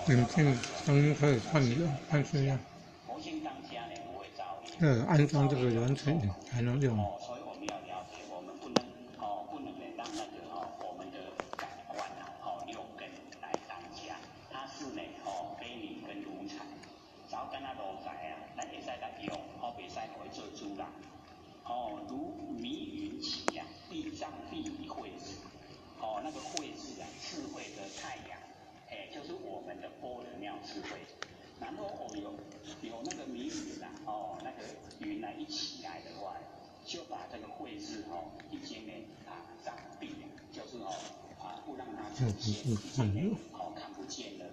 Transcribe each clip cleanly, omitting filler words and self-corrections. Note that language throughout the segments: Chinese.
眼镜声音可以换油，但是要安装这个软体才能用。所以我们要了解，我们不能让那个我们的感官六根来当家，它是呢非礼跟奴才，只要跟他奴才啊，咱会使来用，袂使会做主人。如迷云起呀，地上必以慧智。那个慧智啊，智慧的太阳，就是我们的般若妙智慧。然后有那个迷云啊，那个云啊一起来的话，就把这个慧智已经呢障蔽了，就是不让它出现，已经呢看不见了。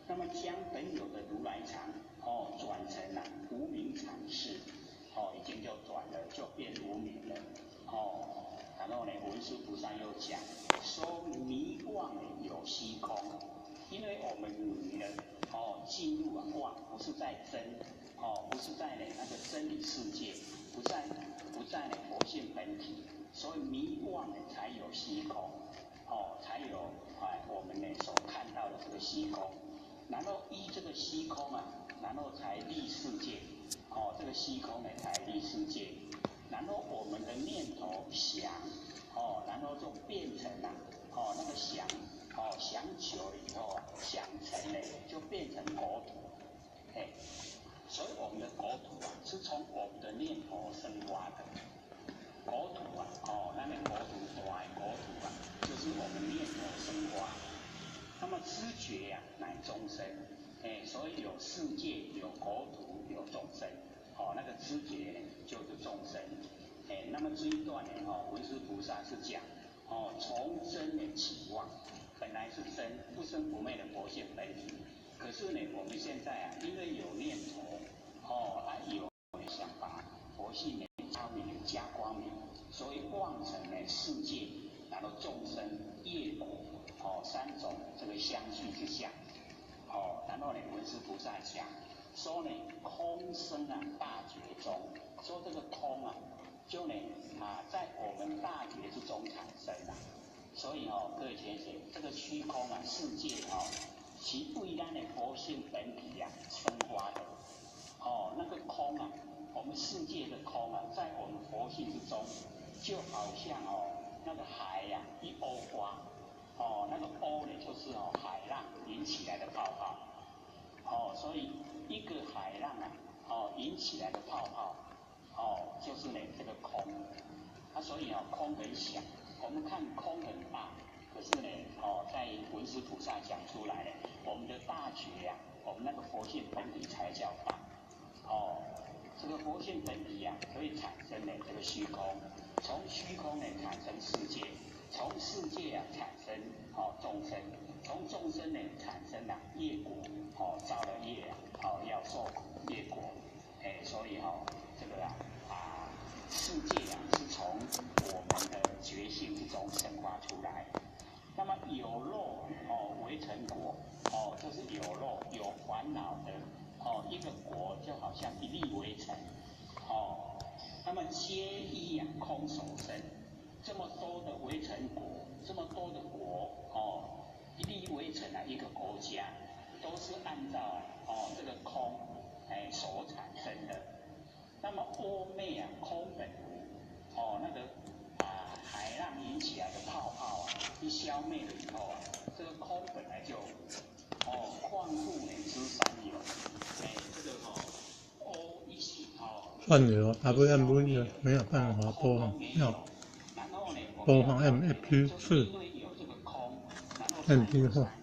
那么将本有的如来藏转成无明常事，已经就转了，就变无明了。然后呢，文殊菩萨又讲说迷妄有虚空，因为我们迷了进入妄，不是在真，不是在那个真理世界，不在佛性本体，所以迷妄才有虚空，才有我们所看到的这个虚空。然后依这个虚空啊，然后才立世界，这个虚空呢才立世界。然后我们的念头想，然后就变成那个想久了以后想成了就变成国土，所以我们的国土是从我们的念头生发的。国土那个国土大的国土就是我们念头生发。那么知觉乃众生，所以有世界、有国土、有众生，那个知觉呢就是众生。那么这一段呢，文殊菩萨是讲，从真起妄，本来是真，不生不灭的佛性本体。可是呢，我们现在因为有念头，有想法，佛性呢加光明，所以妄成呢世界，然后众生业果。三种这个相续之相，然后呢，文殊菩萨讲说呢，空生大觉中，说这个空就呢在我们大觉之中产生所以各位先生，这个虚空世界其为咱的佛性本体生发的，那个空我们世界的空在我们佛性之中，就好像那个海一欧花。那个欧呢，就是海浪引起来的泡泡，所以一个海浪引起来的泡泡，就是呢这个空，所以空很小，我们看空很大，可是呢在文殊菩萨讲出来呢，我们的大觉我们那个佛性本体才叫大，这个佛性本体可以产生呢这个虚空，从虚空呢产生世界。从世界产生众生，从众生呢产生业果，造了业要受苦业果，所以这个世界是从我们的觉性之中生发出来。那么有漏为成果，就是有漏有烦恼的一个果，就好像一粒为尘，那么皆依空所生。这么多的微尘国，这么多的国一粒微尘一个国家，都是按照这个空所产生的。那么阿昧空本无，那个海浪引起来的泡泡一消灭了以后这个空本来就旷故之三有，这个一起换流 WMV 没有办法播放，要播放 MFP4 MP4。